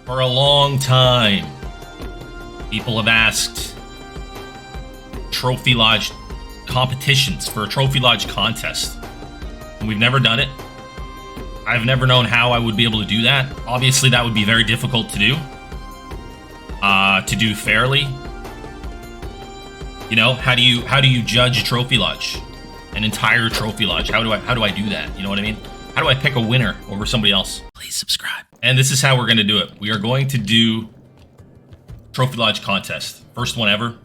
For a long time, people have asked Trophy Lodge competitions for a Trophy Lodge contest. And we've never done it. I've never known how I would be able to do that. Obviously, that would be very difficult to do. To do fairly. You know, how do you judge a Trophy Lodge? An entire Trophy Lodge. How do I do that? You know what I mean? How do I pick a winner over somebody else? Please subscribe. And this is how we're gonna do it. We are going to do Trophy Lodge contest. First one ever.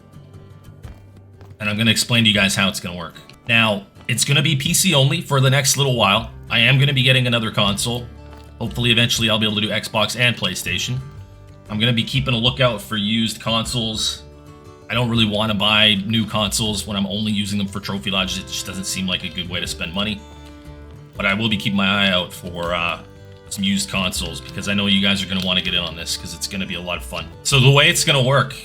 And I'm gonna explain to you guys how it's gonna work. Now, it's gonna be PC only for the next little while. I am gonna be getting another console. Hopefully, eventually, I'll be able to do Xbox and PlayStation. I'm gonna be keeping a lookout for used consoles. I don't really want to buy new consoles when I'm only using them for Trophy Lodge. It just doesn't seem like a good way to spend money. But I will be keeping my eye out for some used consoles because I know you guys are going to want to get in on this because it's going to be a lot of fun. So the way it's going to work,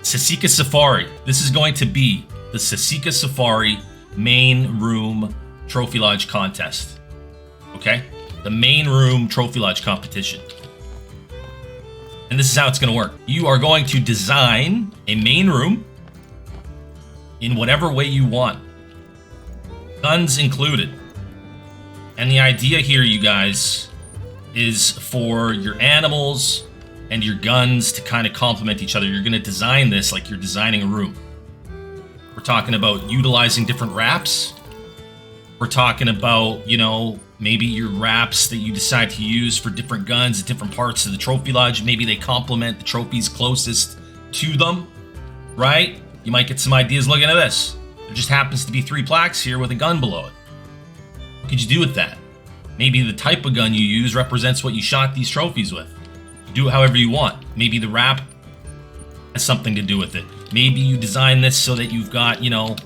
Sasika Safari. This is going to be the Sasika Safari main room Trophy Lodge contest. Okay? The main room Trophy Lodge competition. And this is how it's going to work. You are going to design a main room in whatever way you want. Guns included. And the idea here, you guys, is for your animals and your guns to kind of complement each other. You're going to design this like you're designing a room. We're talking about utilizing different wraps. We're talking about, you know, maybe your wraps that you decide to use for different guns at different parts of the Trophy Lodge. Maybe they complement the trophies closest to them, right? You might get some ideas looking at this. There just happens to be 3 plaques here with a gun below it. What could you do with that? Maybe the type of gun you use represents what you shot these trophies with. You do it however you want. Maybe the wrap has something to do with it. Maybe you design this so that you've got, you know,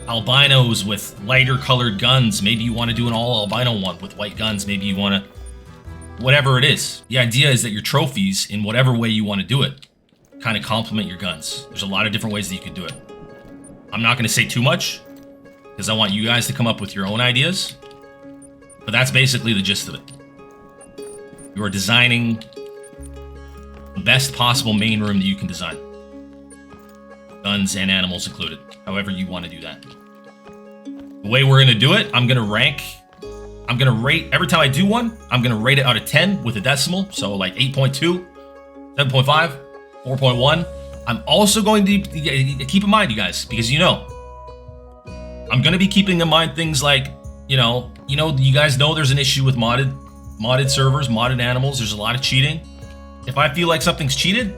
albinos with lighter colored guns. Maybe you want to do an all albino one with white guns. Maybe you want to, whatever it is. The idea is that your trophies, in whatever way you want to do it, kind of complement your guns. There's a lot of different ways that you could do it. I'm not going to say too much because I want you guys to come up with your own ideas. But that's basically the gist of it. You are designing the best possible main room that you can design. Guns and animals included. However you want to do that. The way we're going to do it, I'm going to rate, every time I do one, I'm going to rate it out of 10 with a decimal. So like 8.2, 7.5, 4.1. I'm also going to keep in mind, you guys, because you know, I'm going to be keeping in mind things like, you guys know there's an issue with modded servers, modded animals. There's a lot of cheating. If I feel like something's cheated,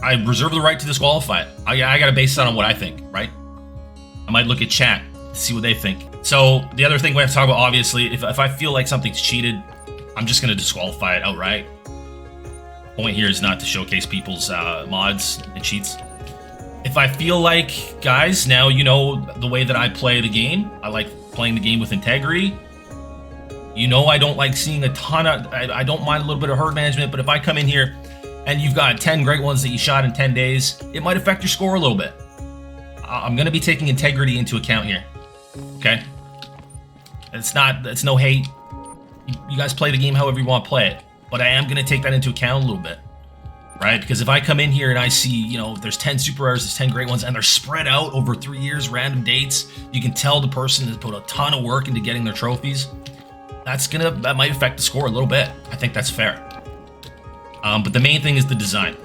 I reserve the right to disqualify it. I got to base that on what I think, right? I might look at chat to see what they think. So the other thing we have to talk about, obviously, if I feel like something's cheated, I'm just going to disqualify it outright. Point here is not to showcase people's mods and cheats. If I feel like, guys, now you know the way that I play the game. I like playing the game with integrity. You know I don't like seeing a ton of... I don't mind a little bit of herd management, but if I come in here and you've got 10 great ones that you shot in 10 days, it might affect your score a little bit. I'm going to be taking integrity into account here. Okay? It's no hate. You guys play the game however you want to play it. But I am going to take that into account a little bit. Right? Because if I come in here and I see, there's 10 super rares, there's 10 great ones, and they're spread out over 3 years, random dates, you can tell the person has put a ton of work into getting their trophies. That might affect the score a little bit. I think that's fair. But the main thing is the design.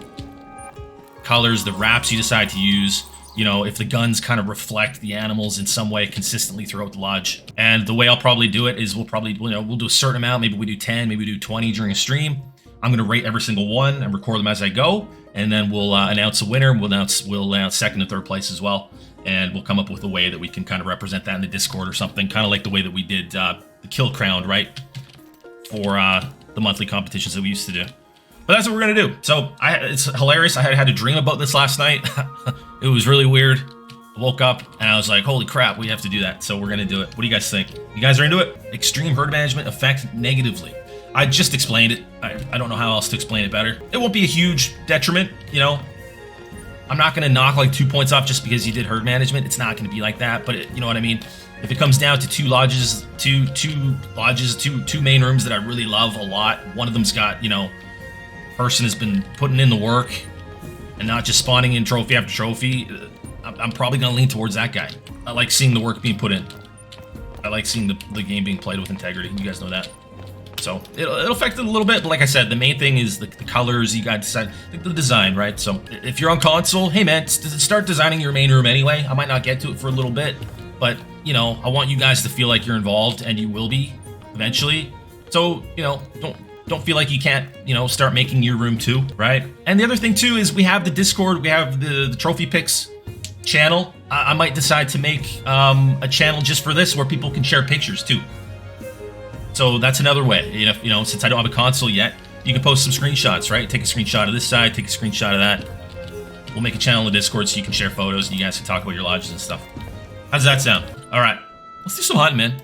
Colors, the wraps you decide to use, if the guns kind of reflect the animals in some way consistently throughout the lodge. And the way I'll probably do it is we'll do a certain amount. Maybe we do 10, maybe we do 20 during a stream. I'm going to rate every single one and record them as I go. And then we'll announce a winner. We'll announce second and third place as well. And we'll come up with a way that we can kind of represent that in the Discord or something. Kind of like the way that we did the Kill Crown, right? For the monthly competitions that we used to do. But that's what we're going to do. So it's hilarious. I had a dream about this last night. It was really weird. I woke up and I was like, holy crap, we have to do that. So we're going to do it. What do you guys think? You guys are into it? Extreme herd management affect negatively. I just explained it. I don't know how else to explain it better. It won't be a huge detriment, I'm not going to knock like 2 points off just because you did herd management. It's not going to be like that, but you know what I mean? If it comes down to two lodges, two main rooms that I really love a lot, one of them's got, you know, person has been putting in the work and not just spawning in trophy after trophy, I'm probably gonna lean towards that guy. I like seeing the work being put in. I like seeing the game being played with integrity. You guys know that. So it'll affect it a little bit, but like I said, the main thing is the colors. You got to decide the design, right? So if you're on console, hey man, start designing your main room anyway. I might not get to it for a little bit, but you know, I want you guys to feel like you're involved, and you will be eventually. So you know, don't feel like you can't, you know, start making your room too, right? And the other thing too is we have the Discord, we have the trophy picks channel. I might decide to make a channel just for this where people can share pictures too. So that's another way. You know, since I don't have a console yet, you can post some screenshots, right? Take a screenshot of this side, take a screenshot of that. We'll make a channel in the Discord so you can share photos and you guys can talk about your lodges and stuff. How does that sound? All right, let's do some hunting, man.